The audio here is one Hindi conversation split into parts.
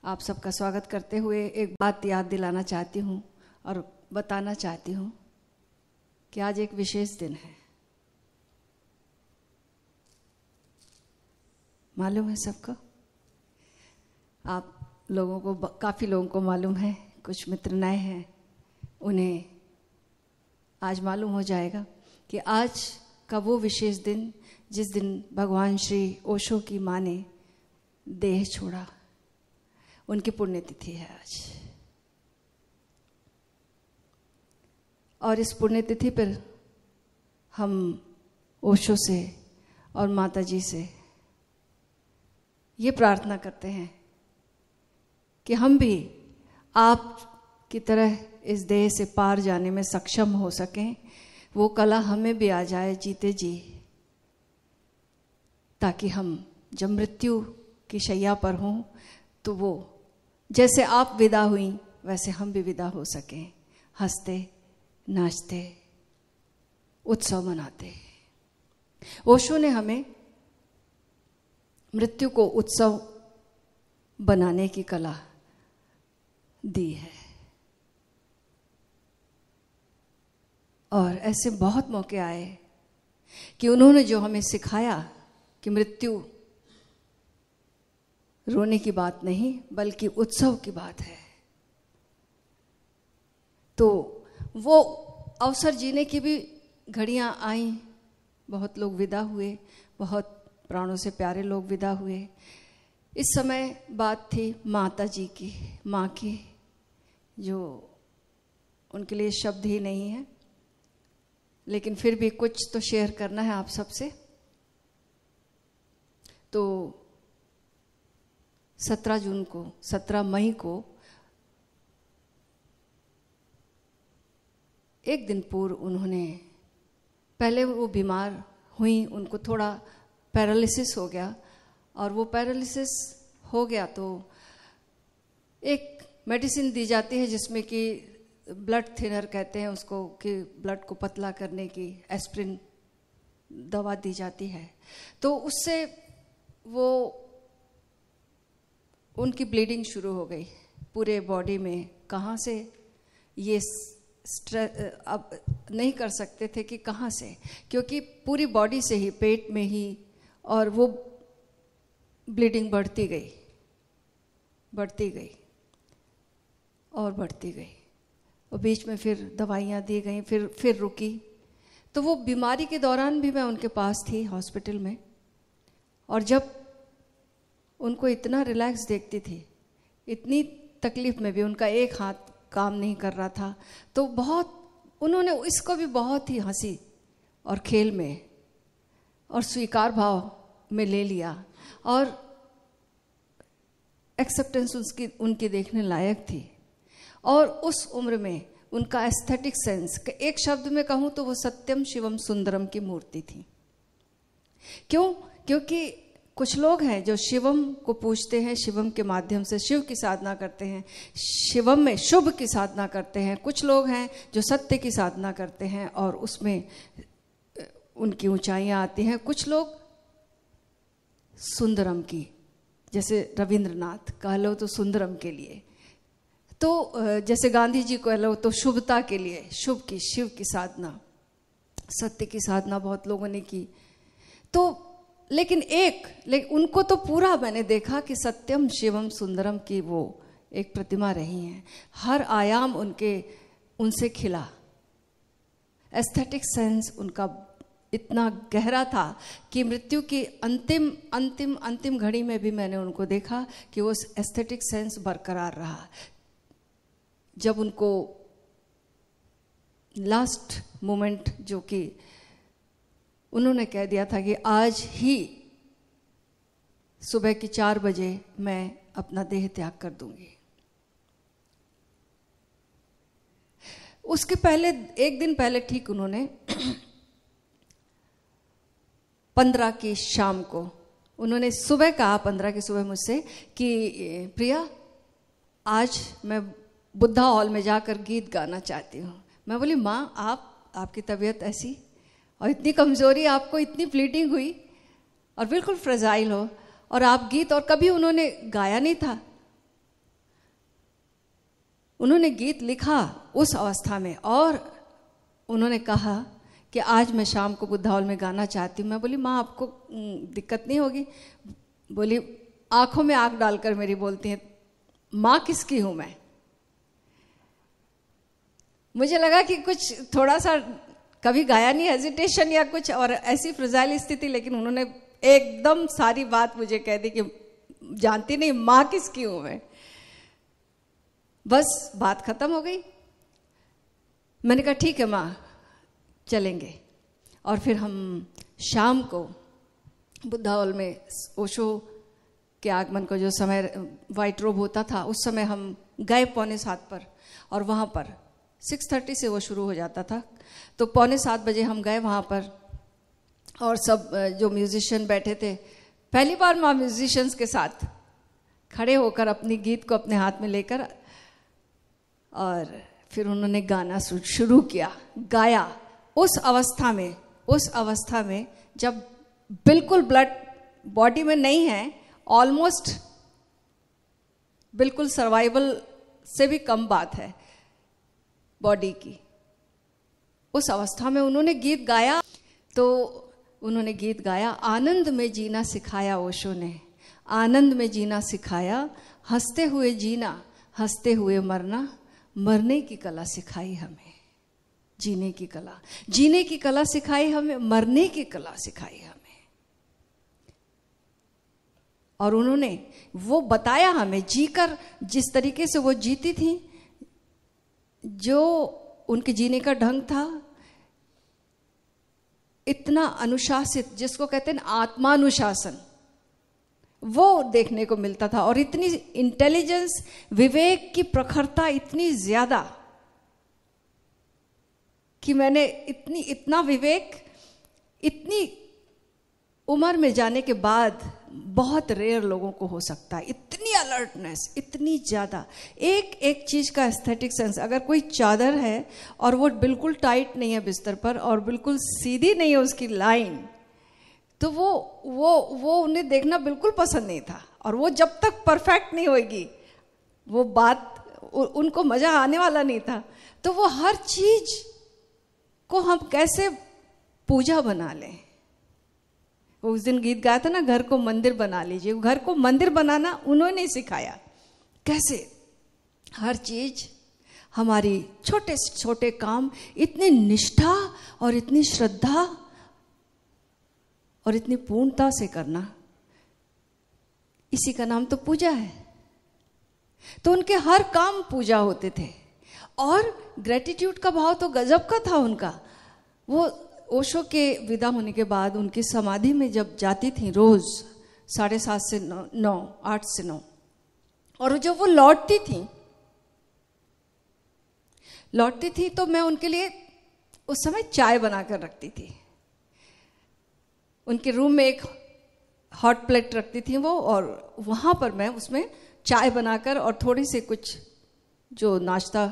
आप सबका स्वागत करते हुए एक बात याद दिलाना चाहती हूँ और बताना चाहती हूँ कि आज एक विशेष दिन है। मालूम है सबको? आप लोगों को, काफ़ी लोगों को मालूम है, कुछ मित्र नए हैं, उन्हें आज मालूम हो जाएगा कि आज का वो विशेष दिन जिस दिन भगवान श्री ओशो की माँ ने देह छोड़ा, उनकी पुण्यतिथि है आज। और इस पुण्यतिथि पर हम ओशो से और माता जी से ये प्रार्थना करते हैं कि हम भी आप की तरह इस देह से पार जाने में सक्षम हो सकें, वो कला हमें भी आ जाए जीते जी, ताकि हम जब मृत्यु की शैया पर हों तो वो जैसे आप विदा हुई वैसे हम भी विदा हो सकें, हंसते नाचते उत्सव मनाते। ओशो ने हमें मृत्यु को उत्सव बनाने की कला दी है और ऐसे बहुत मौके आए कि उन्होंने जो हमें सिखाया कि मृत्यु रोने की बात नहीं बल्कि उत्सव की बात है, तो वो अवसर जीने की भी घड़ियां आई। बहुत लोग विदा हुए, बहुत प्राणों से प्यारे लोग विदा हुए। इस समय बात थी माता जी की, माँ की, जो उनके लिए शब्द ही नहीं है, लेकिन फिर भी कुछ तो शेयर करना है आप सबसे। तो 17 मई को एक दिन पूर्व उन्होंने, पहले वो बीमार हुई, उनको थोड़ा पैरालिसिस हो गया और वो पैरालिसिस हो गया तो एक मेडिसिन दी जाती है जिसमें कि ब्लड थिनर कहते हैं उसको, कि ब्लड को पतला करने की एस्प्रिन दवा दी जाती है। तो उससे वो उनकी ब्लीडिंग शुरू हो गई पूरे बॉडी में। कहाँ से ये अब नहीं कर सकते थे कि कहाँ से, क्योंकि पूरी बॉडी से ही, पेट में ही, और वो ब्लीडिंग बढ़ती गई और बढ़ती गई और बीच में फिर दवाइयाँ दी गई, फिर रुकी। तो वो बीमारी के दौरान भी मैं उनके पास थी हॉस्पिटल में, और जब उनको इतना रिलैक्स देखती थी, इतनी तकलीफ में भी उनका एक हाथ काम नहीं कर रहा था, तो बहुत उन्होंने इसको भी बहुत ही हंसी और खेल में और स्वीकार भाव में ले लिया और एक्सेप्टेंस उनकी देखने लायक थी। और उस उम्र में उनका एस्थेटिक सेंस, एक शब्द में कहूँ तो वो सत्यम शिवम सुंदरम की मूर्ति थी। क्यों? क्योंकि कुछ लोग हैं जो शिवम को पूजते हैं, शिवम के माध्यम से शिव की साधना करते हैं, शिवम में शुभ की साधना करते हैं। कुछ लोग हैं जो सत्य की साधना करते हैं और उसमें उनकी ऊंचाइयां आती हैं। कुछ लोग सुंदरम की, जैसे रविंद्रनाथ कह लो तो सुंदरम के लिए, तो जैसे गांधी जी कह लो तो शुभता के लिए, शुभ की, शिव की साधना, सत्य की साधना बहुत लोगों ने की। तो लेकिन उनको तो पूरा मैंने देखा कि सत्यम शिवम सुंदरम की वो एक प्रतिमा रही हैं। हर आयाम उनसे खिला। एस्थेटिक सेंस उनका इतना गहरा था कि मृत्यु की अंतिम घड़ी में भी मैंने उनको देखा कि वो एस्थेटिक सेंस बरकरार रहा। जब उनको लास्ट मोमेंट, जो कि उन्होंने कह दिया था कि आज ही सुबह की 4 बजे मैं अपना देह त्याग कर दूंगी, उसके पहले, एक दिन पहले ठीक उन्होंने 15 की शाम को उन्होंने सुबह कहा, 15 की सुबह मुझसे कि प्रिया आज मैं बुद्धा हॉल में जाकर गीत गाना चाहती हूँ। मैं बोली माँ, आपकी तबीयत ऐसी और इतनी कमजोरी, आपको इतनी ब्लीडिंग हुई और बिल्कुल फ्रेजाइल हो, और आप गीत, और कभी उन्होंने गाया नहीं था, उन्होंने गीत लिखा उस अवस्था में, और उन्होंने कहा कि आज मैं शाम को बुद्धा हॉल में गाना चाहती हूँ। मैं बोली माँ आपको दिक्कत नहीं होगी? बोली, आंखों में आंख डालकर मेरी बोलती है, माँ किसकी हूँ मैं? मुझे लगा कि कुछ थोड़ा सा, कभी गाया नहीं, हेजिटेशन या कुछ और ऐसी फ्रजाइल स्थिति, लेकिन उन्होंने एकदम सारी बात मुझे कह दी कि जानती नहीं माँ किसकी हूँ मैं। बस बात खत्म हो गई। मैंने कहा ठीक है माँ, चलेंगे। और फिर हम शाम को बुद्धा हॉल में ओशो के आगमन को जो समय वाइट रोब होता था, उस समय हम गए 6:45 पर, और वहाँ पर 6:30 से वो शुरू हो जाता था, तो 6:45 बजे हम गए वहाँ पर। और सब जो म्यूजिशियन बैठे थे, पहली बार मैं म्यूजिशियंस के साथ खड़े होकर अपनी गीत को अपने हाथ में लेकर, और फिर उन्होंने गाना शुरू किया, गाया। उस अवस्था में जब बिल्कुल ब्लड बॉडी में नहीं है, ऑलमोस्ट बिल्कुल सर्वाइवल से भी कम बात है बॉडी की, उस अवस्था में उन्होंने गीत गाया। तो उन्होंने गीत गाया, आनंद में जीना सिखाया ओशो ने, आनंद में जीना सिखाया, हंसते हुए जीना, हंसते हुए मरना, मरने की कला सिखाई हमें, जीने की कला, जीने की कला सिखाई हमें, मरने की कला सिखाई हमें। और उन्होंने वो बताया हमें, जीकर जिस तरीके से वो जीती थी, जो उनके जीने का ढंग था, इतना अनुशासित, जिसको कहते हैं आत्मानुशासन, वो देखने को मिलता था। और इतनी इंटेलिजेंस, विवेक की प्रखरता इतनी ज्यादा कि मैंने इतना विवेक इतनी उम्र में जाने के बाद बहुत रेयर लोगों को हो सकता है। इतनी अलर्टनेस, इतनी ज्यादा, एक एक चीज का एस्थेटिक सेंस। अगर कोई चादर है और वो बिल्कुल टाइट नहीं है बिस्तर पर, और बिल्कुल सीधी नहीं है उसकी लाइन, तो वो उन्हें देखना बिल्कुल पसंद नहीं था। और वो जब तक परफेक्ट नहीं होगी, वो बात उनको मजा आने वाला नहीं था। तो वो हर चीज को हम कैसे पूजा बना लें। वो उस दिन गीत गाया था ना, घर को मंदिर बना लीजिए। घर को मंदिर बनाना उन्होंने सिखाया, कैसे हर चीज, हमारी छोटे से छोटे काम इतनी निष्ठा और इतनी श्रद्धा और इतनी पूर्णता से करना, इसी का नाम तो पूजा है। तो उनके हर काम पूजा होते थे। और ग्रेटिट्यूड का भाव तो गजब का था उनका। वो ओशो के विदा होने के बाद उनकी समाधि में जब जाती थी, रोज 7:30 से 9, 8 से 9, और जब वो लौटती थी तो मैं उनके लिए उस समय चाय बनाकर रखती थी। उनके रूम में एक हॉट प्लेट रखती थी वो, और वहां पर मैं उसमें चाय बनाकर और थोड़ी सी कुछ जो नाश्ता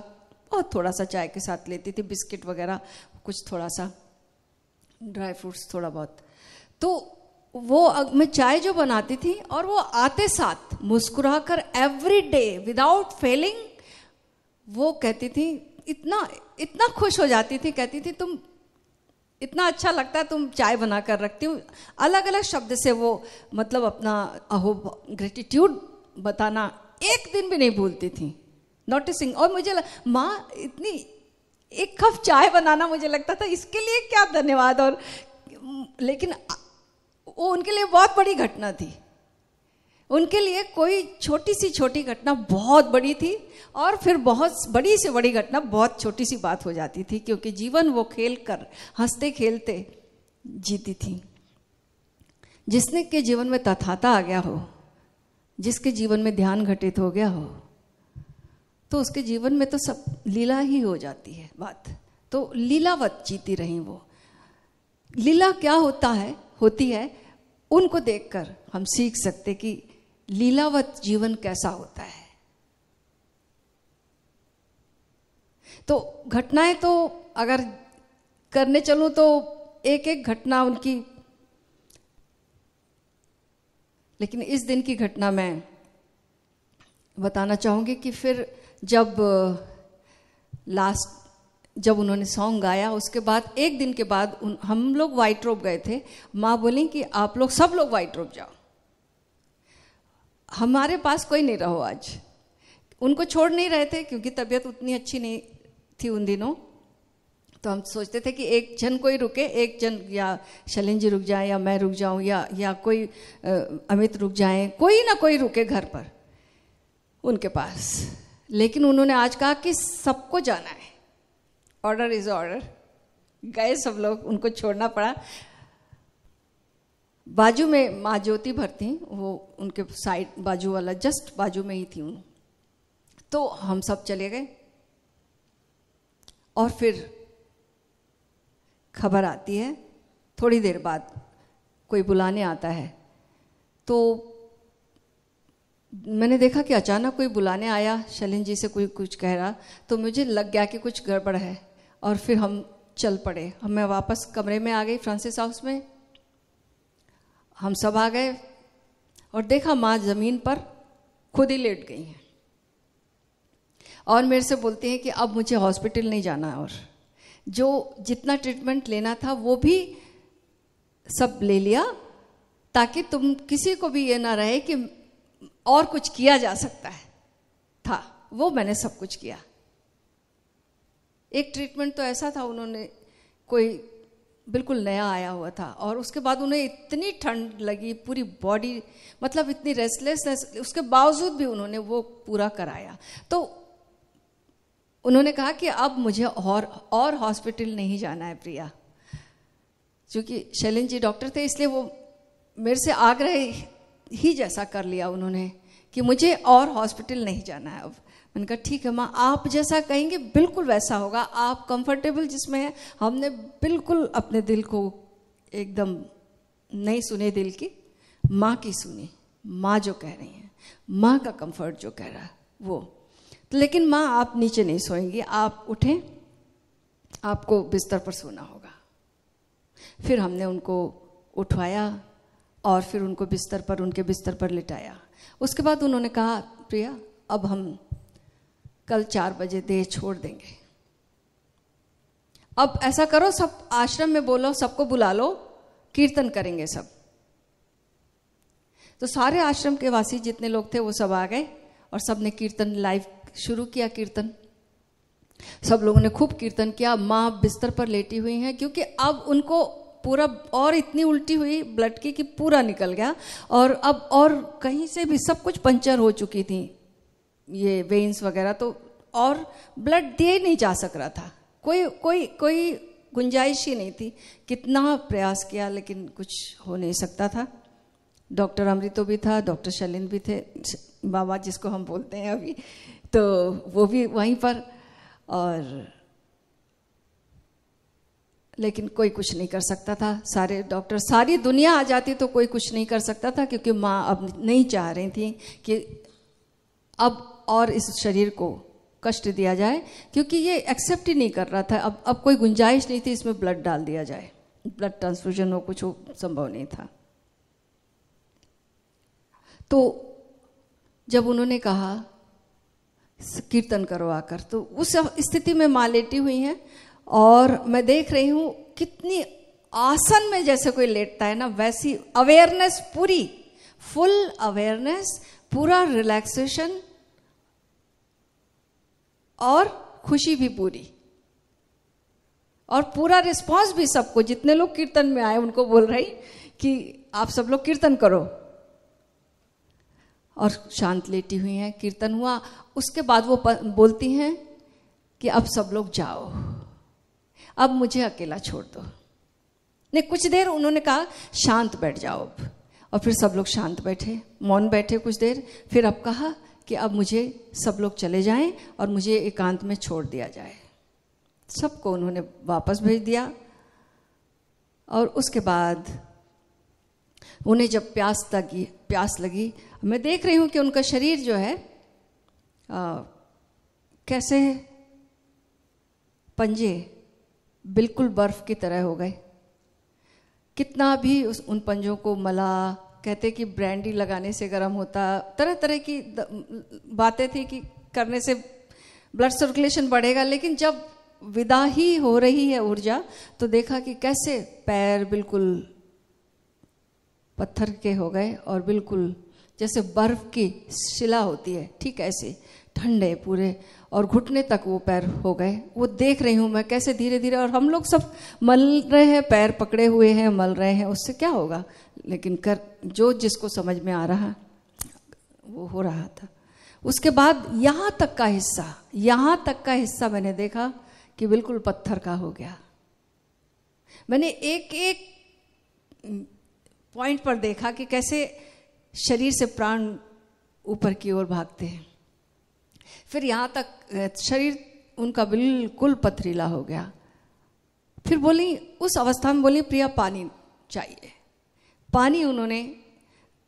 और थोड़ा सा चाय के साथ लेती थी, बिस्किट वगैरह, कुछ थोड़ा सा ड्राई फ्रूट्स थोड़ा बहुत। तो वो मैं चाय जो बनाती थी, और वो आते साथ मुस्कुराकर एवरी डे विदाउट फेलिंग वो कहती थी, इतना खुश हो जाती थी, कहती थी तुम इतना अच्छा लगता है, तुम चाय बना कर रखती हूँ। अलग अलग शब्द से वो मतलब अपना ग्रेटिट्यूड बताना एक दिन भी नहीं भूलती थी, नोटिसिंग। और मुझे माँ इतनी एक कप चाय बनाना, मुझे लगता था इसके लिए क्या धन्यवाद। और लेकिन वो उनके लिए बहुत बड़ी घटना थी। उनके लिए कोई छोटी घटना बहुत बड़ी थी, और फिर बहुत बड़ी से बड़ी घटना बहुत छोटी सी बात हो जाती थी, क्योंकि जीवन वो खेल कर हंसते खेलते जीती थी। जिसने के जीवन में तथाता आ गया हो, जिसके जीवन में ध्यान घटित हो गया हो, तो उसके जीवन में तो सब लीला ही हो जाती है बात। तो लीलावत जीती रही वो। लीला क्या होती है, उनको देखकर हम सीख सकते कि लीलावत जीवन कैसा होता है। तो घटनाएं तो अगर करने चलूं तो एक एक घटना उनकी, लेकिन इस दिन की घटना मैं बताना चाहूँगी कि फिर जब जब उन्होंने सॉन्ग गाया, उसके बाद एक दिन के बाद हम लोग वाइट रोब गए थे। माँ बोली कि आप लोग सब लोग वाइट रोब जाओ, हमारे पास कोई नहीं रहो आज। उनको छोड़ नहीं रहे थे क्योंकि तबीयत उतनी अच्छी नहीं थी उन दिनों, तो हम सोचते थे कि एक जन कोई रुके, एक जन या शैलेंद्र जी रुक जाए या मैं रुक जाऊं या कोई अमित रुक जाए, कोई ना कोई रुके घर पर उनके पास। लेकिन उन्होंने आज कहा कि सबको जाना है, ऑर्डर इज ऑर्डर। गए सब लोग, उनको छोड़ना पड़ा। बाजू में माँ ज्योति भर थी, वो उनके साइड बाजू वाला जस्ट बाजू में ही थी उन। तो हम सब चले गए और फिर खबर आती है थोड़ी देर बाद, कोई बुलाने आता है। तो मैंने देखा कि अचानक कोई बुलाने आया, शैलेंद्र जी से कोई कुछ कह रहा, तो मुझे लग गया कि कुछ गड़बड़ है। और फिर हम चल पड़े। मैं वापस कमरे में आ गई फ्रांसिस हाउस में, हम सब आ गए और देखा माँ ज़मीन पर खुद ही लेट गई हैं और मेरे से बोलती हैं कि अब मुझे हॉस्पिटल नहीं जाना है, और जो जितना ट्रीटमेंट लेना था वो भी सब ले लिया, ताकि तुम किसी को भी ये ना रहे कि और कुछ किया जा सकता है था। वो मैंने सब कुछ किया। एक ट्रीटमेंट तो ऐसा था, उन्होंने कोई बिल्कुल नया आया हुआ था और उसके बाद उन्हें इतनी ठंड लगी, पूरी बॉडी मतलब इतनी रेस्टलेसनेस, उसके बावजूद भी उन्होंने वो पूरा कराया। तो उन्होंने कहा कि अब मुझे और हॉस्पिटल नहीं जाना है प्रिया। क्योंकि शैलेंद्र जी डॉक्टर थे, इसलिए वो मेरे से आग्रह ही जैसा कर लिया उन्होंने कि मुझे और हॉस्पिटल नहीं जाना है अब। मैंने कहा ठीक है माँ, आप जैसा कहेंगे बिल्कुल वैसा होगा, आप कंफर्टेबल जिसमें है। हमने बिल्कुल अपने दिल को एकदम नहीं सुने, दिल की माँ की सुनी, माँ जो कह रही हैं, माँ का कंफर्ट जो कह रहा है वो। तो लेकिन माँ आप नीचे नहीं सोएंगी, आप उठें, आपको बिस्तर पर सोना होगा। फिर हमने उनको उठवाया और फिर उनको उनके बिस्तर पर लिटाया। उसके बाद उन्होंने कहा प्रिया अब हम कल 4 बजे देह छोड़ देंगे। अब ऐसा करो, सब आश्रम में बोलो, सबको बुला लो, कीर्तन करेंगे सब। तो सारे आश्रम के वासी जितने लोग थे वो सब आ गए और सब ने कीर्तन लाइव शुरू किया। कीर्तन सब लोगों ने खूब कीर्तन किया। माँ बिस्तर पर लेटी हुई हैं क्योंकि अब उनको पूरा और इतनी उल्टी हुई ब्लड की कि पूरा निकल गया, और अब और कहीं से भी सब कुछ पंचर हो चुकी थी, ये वेन्स वगैरह, तो और ब्लड दिए नहीं जा सक रहा था। कोई गुंजाइश ही नहीं थी। कितना प्रयास किया लेकिन कुछ हो नहीं सकता था। डॉक्टर अमृतो भी था, डॉक्टर शैलेंद्र भी थे, बाबा जिसको हम बोलते हैं अभी, तो वो भी वहीं पर, और लेकिन कोई कुछ नहीं कर सकता था। सारे डॉक्टर, सारी दुनिया आ जाती तो कोई कुछ नहीं कर सकता था, क्योंकि माँ अब नहीं चाह रही थी कि अब और इस शरीर को कष्ट दिया जाए, क्योंकि ये एक्सेप्ट ही नहीं कर रहा था। अब कोई गुंजाइश नहीं थी इसमें ब्लड डाल दिया जाए, ब्लड ट्रांसफ्यूजन हो, कुछ हो, संभव नहीं था। तो जब उन्होंने कहा कीर्तन करो आकर, तो उस स्थिति में माँ लेटी हुई हैं और मैं देख रही हूं कितनी आसन में जैसे कोई लेटता है ना, वैसी अवेयरनेस, पूरी फुल अवेयरनेस, पूरा रिलैक्सेशन और खुशी भी पूरी, और पूरा रिस्पांस भी सबको, जितने लोग कीर्तन में आए उनको बोल रही कि आप सब लोग कीर्तन करो, और शांत लेटी हुई हैं। कीर्तन हुआ, उसके बाद वो बोलती हैं कि अब सब लोग जाओ, अब मुझे अकेला छोड़ दो। नहीं, कुछ देर उन्होंने कहा शांत बैठ जाओ अब, और फिर सब लोग शांत बैठे, मौन बैठे कुछ देर। फिर अब कहा कि अब मुझे सब लोग चले जाएं और मुझे एकांत में छोड़ दिया जाए। सबको उन्होंने वापस भेज दिया। और उसके बाद उन्हें जब प्यास लगी, मैं देख रही हूं कि उनका शरीर जो है कैसे पंजे बिल्कुल बर्फ की तरह हो गए। कितना भी उन पंजों को मला, कहते कि ब्रांडी लगाने से गर्म होता, तरह तरह की बातें थी कि करने से ब्लड सर्कुलेशन बढ़ेगा। लेकिन जब विदा ही हो रही है ऊर्जा, तो देखा कि कैसे पैर बिल्कुल पत्थर के हो गए और बिल्कुल जैसे बर्फ की शिला होती है, ठीक ऐसे ठंडे पूरे, और घुटने तक वो पैर हो गए। वो देख रही हूँ मैं कैसे धीरे धीरे, और हम लोग सब मल रहे हैं, पैर पकड़े हुए हैं, मल रहे हैं, उससे क्या होगा, लेकिन कर जो जिसको समझ में आ रहा वो हो रहा था। उसके बाद यहाँ तक का हिस्सा मैंने देखा कि बिल्कुल पत्थर का हो गया। मैंने एक एक पॉइंट पर देखा कि कैसे शरीर से प्राण ऊपर की ओर भागते हैं। फिर यहाँ तक शरीर उनका बिल्कुल पथरीला हो गया। फिर बोली, उस अवस्था में बोली, प्रिया पानी चाहिए। पानी उन्होंने,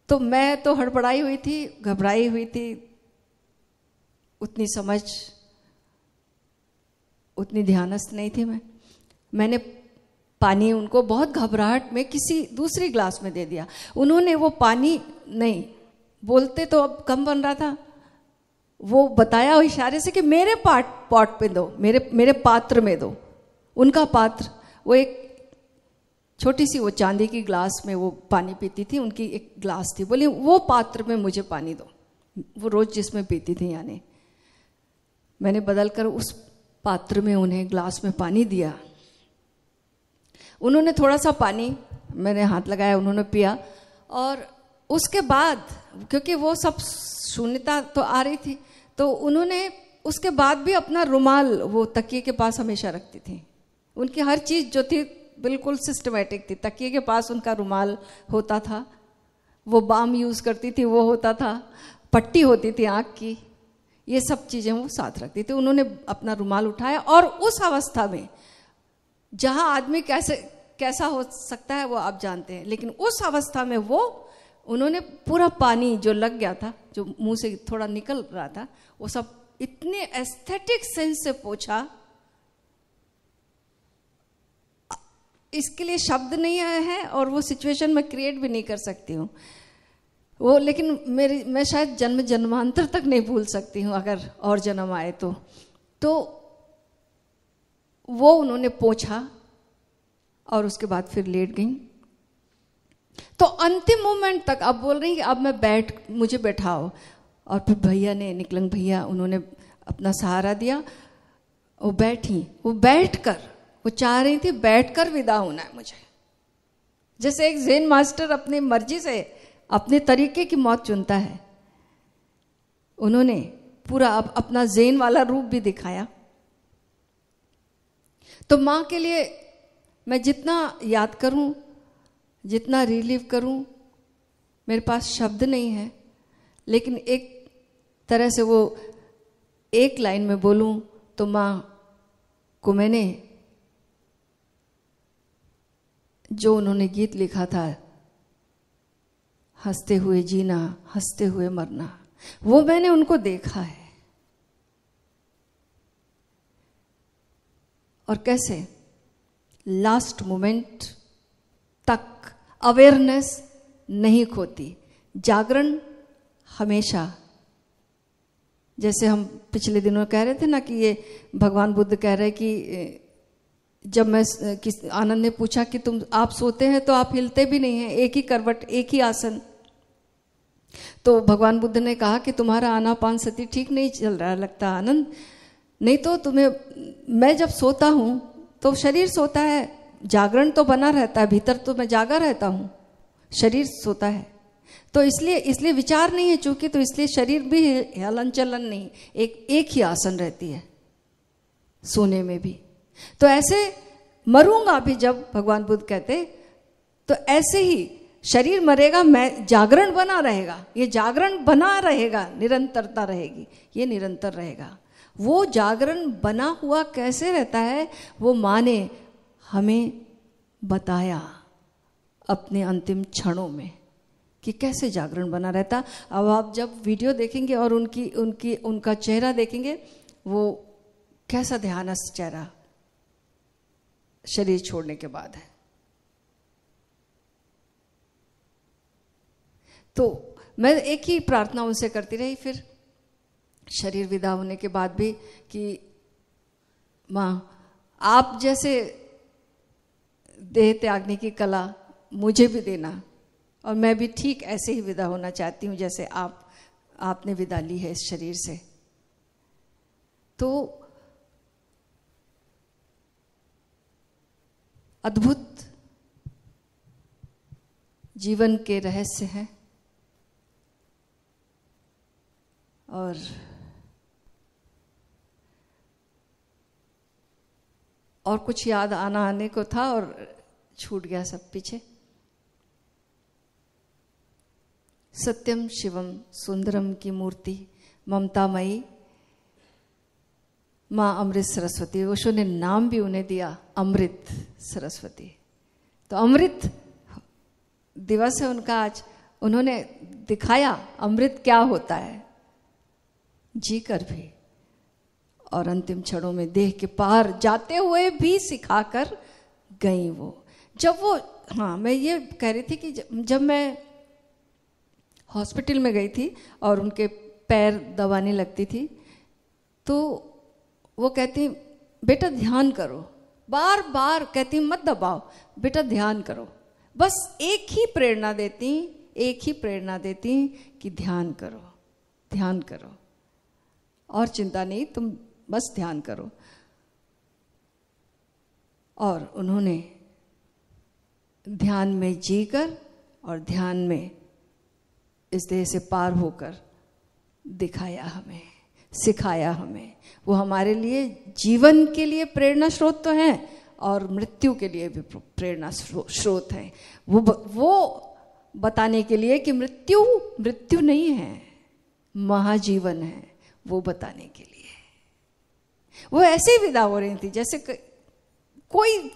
तो मैं तो हड़बड़ाई हुई थी, घबराई हुई थी, उतनी समझ, उतनी ध्यानस्थ नहीं थी मैंने पानी उनको बहुत घबराहट में किसी दूसरी ग्लास में दे दिया। उन्होंने वो पानी नहीं, बोलते तो अब कम बन रहा था, वो बताया इशारे से कि मेरे पॉट पे दो, मेरे पात्र में दो। उनका पात्र, वो एक छोटी सी वो चांदी की ग्लास में वो पानी पीती थी, उनकी एक ग्लास थी, बोली वो पात्र में मुझे पानी दो, वो रोज जिसमें पीती थी। यानी मैंने बदलकर उस पात्र में उन्हें ग्लास में पानी दिया। उन्होंने थोड़ा सा पानी, मैंने हाथ लगाया, उन्होंने पिया। और उसके बाद, क्योंकि वो सब शून्यता तो आ रही थी, तो उन्होंने उसके बाद भी अपना रुमाल वो तकिए के पास हमेशा रखती थी। उनकी हर चीज़ जो थी बिल्कुल सिस्टमेटिक थी। तकिए के पास उनका रुमाल होता था, वो बाम यूज़ करती थी, वो होता था, पट्टी होती थी आँख की, ये सब चीज़ें वो साथ रखती थी। उन्होंने अपना रुमाल उठाया, और उस अवस्था में जहाँ आदमी कैसा हो सकता है वो आप जानते हैं, लेकिन उस अवस्था में वो उन्होंने पूरा पानी जो लग गया था, जो मुंह से थोड़ा निकल रहा था, वो सब इतने एस्थेटिक सेंस से पोंछा, इसके लिए शब्द नहीं आए हैं, और वो सिचुएशन मैं क्रिएट भी नहीं कर सकती हूँ वो। लेकिन मैं शायद जन्म जन्मांतर तक नहीं भूल सकती हूँ, अगर और जन्म आए तो वो उन्होंने पोंछा, और उसके बाद फिर लेट गई। तो अंतिम मोमेंट तक अब बोल रही कि अब मुझे बैठाओ। और फिर भैया ने, निकलंग भैया, उन्होंने अपना सहारा दिया। वो बैठी, वो बैठकर, वो चाह रही थी बैठकर विदा होना है मुझे, जैसे एक ज़ेन मास्टर अपनी मर्जी से अपने तरीके की मौत चुनता है। उन्होंने पूरा अपना ज़ेन वाला रूप भी दिखाया। तो माँ के लिए मैं जितना याद करूं, जितना रिलीव करूं, मेरे पास शब्द नहीं है। लेकिन एक तरह से वो एक लाइन में बोलूं तो माँ को मैंने जो उन्होंने गीत लिखा था, हंसते हुए जीना, हंसते हुए मरना, वो मैंने उनको देखा है। और कैसे लास्ट मोमेंट तक अवेयरनेस नहीं खोती, जागरण हमेशा। जैसे हम पिछले दिनों कह रहे थे ना कि ये भगवान बुद्ध कह रहे कि जब आनंद ने पूछा कि आप सोते हैं तो आप हिलते भी नहीं हैं, एक ही करवट, एक ही आसन। तो भगवान बुद्ध ने कहा कि तुम्हारा आनापान सती ठीक नहीं चल रहा लगता आनंद, नहीं तो तुम्हें, मैं जब सोता हूं तो शरीर सोता है, जागरण तो बना रहता है, भीतर तो मैं जागा रहता हूं, शरीर सोता है। तो इसलिए विचार नहीं है चूंकि, तो इसलिए शरीर भी हलन चलन नहीं, एक ही आसन रहती है सोने में भी। तो ऐसे मरूंगा भी, जब भगवान बुद्ध कहते, तो ऐसे ही शरीर मरेगा, मैं जागरण बना रहेगा, ये जागरण बना रहेगा, निरंतरता रहेगी, ये निरंतर रहेगा। वो जागरण बना हुआ कैसे रहता है, वो माँ ने हमें बताया अपने अंतिम क्षणों में कि कैसे जागरण बना रहता। अब आप जब वीडियो देखेंगे और उनका चेहरा देखेंगे, वो कैसा ध्यानस्थ चेहरा शरीर छोड़ने के बाद है। तो मैं एक ही प्रार्थना उनसे करती रही फिर शरीर विदा होने के बाद भी कि माँ आप जैसे देह त्यागने की कला मुझे भी देना, और मैं भी ठीक ऐसे ही विदा होना चाहती हूँ जैसे आपने विदा ली है इस शरीर से। तो अद्भुत जीवन के रहस्य हैं, और कुछ याद आने को था और छूट गया सब पीछे। सत्यम शिवम सुंदरम की मूर्ति ममतामयी माँ अमृत सरस्वती, ओशो ने नाम भी उन्हें दिया अमृत सरस्वती। तो अमृत दिवस है उनका आज, उन्होंने दिखाया अमृत क्या होता है जीकर भी, और अंतिम क्षणों में देह के पार जाते हुए भी सिखाकर गई वो। जब वो, हाँ मैं ये कह रही थी कि जब मैं हॉस्पिटल में गई थी और उनके पैर दबाने लगती थी, तो वो कहती बेटा ध्यान करो, बार बार कहती मत दबाओ बेटा ध्यान करो, बस एक ही प्रेरणा देती कि ध्यान करो, ध्यान करो, और चिंता नहीं, तुम बस ध्यान करो। और उन्होंने ध्यान में जीकर और ध्यान में इस देह से पार होकर दिखाया हमें, सिखाया हमें। वो हमारे लिए जीवन के लिए प्रेरणा स्रोत तो हैं और मृत्यु के लिए भी प्रेरणा स्रोत है। वो बताने के लिए कि मृत्यु नहीं है, महाजीवन है, वो बताने के लिए। वो ऐसे ही विदा हो रही थी जैसे कोई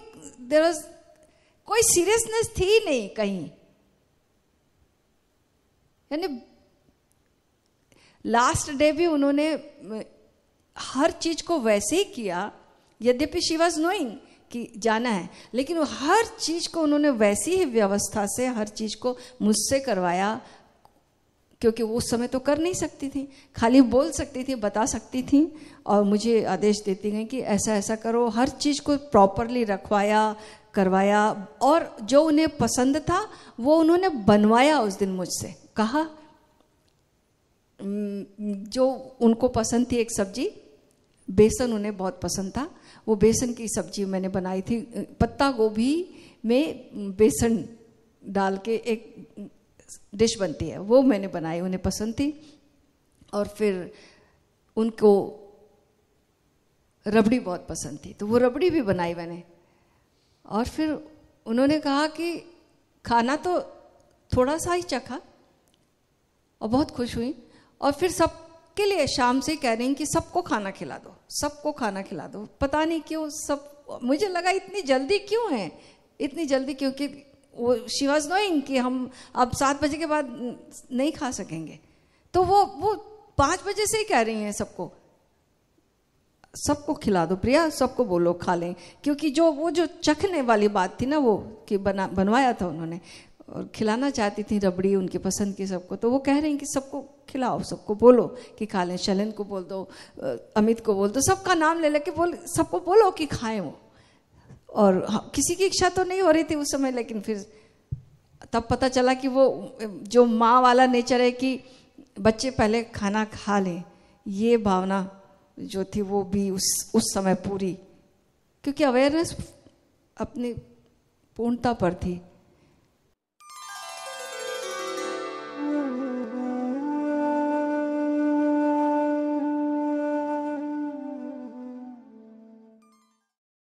सीरियसनेस थी नहीं कहीं। यानी लास्ट डे भी उन्होंने हर चीज को वैसे ही किया, यद्यपि शी वॉज नोइंग कि जाना है, लेकिन वो हर चीज को उन्होंने वैसी ही व्यवस्था से हर चीज को मुझसे करवाया, क्योंकि वो उस समय तो कर नहीं सकती थी, खाली बोल सकती थी, बता सकती थी और मुझे आदेश देती गई कि ऐसा ऐसा करो। हर चीज को प्रॉपरली रखवाया, करवाया, और जो उन्हें पसंद था वो उन्होंने बनवाया। उस दिन मुझसे कहा, जो उनको पसंद थी एक सब्जी, बेसन उन्हें बहुत पसंद था, वो बेसन की सब्जी मैंने बनाई थी। पत्ता गोभी में बेसन डाल के एक डिश बनती है, वो मैंने बनाई, उन्हें पसंद थी। और फिर उनको रबड़ी बहुत पसंद थी, तो वो रबड़ी भी बनाई मैंने। और फिर उन्होंने कहा कि खाना तो थोड़ा सा ही चखा और बहुत खुश हुई। और फिर सबके लिए शाम से कह रही कि सबको खाना खिला दो, सबको खाना खिला दो। पता नहीं क्यों सब, मुझे लगा इतनी जल्दी क्यों है, इतनी जल्दी, क्योंकि वो शी वॉज नोइंग कि हम अब 7 बजे के बाद नहीं खा सकेंगे। तो वो 5 बजे से ही कह रही हैं सबको खिला दो प्रिया, सबको बोलो खा लें, क्योंकि जो चखने वाली बात थी ना, वो कि बनवाया था उन्होंने और खिलाना चाहती थी रबड़ी उनकी पसंद की सबको। तो वो कह रही हैं कि सबको खिलाओ, सबको बोलो कि खा लें, शैलन को बोल दो, अमित को बोल दो, सबका नाम ले लेके सबको बोलो कि खाएं वो। और किसी की इच्छा तो नहीं हो रही थी उस समय, लेकिन फिर तब पता चला कि वो जो माँ वाला नेचर है कि बच्चे पहले खाना खा लें, ये भावना जो थी वो भी उस समय पूरी, क्योंकि अवेयरनेस अपनी पूर्णता पर थी।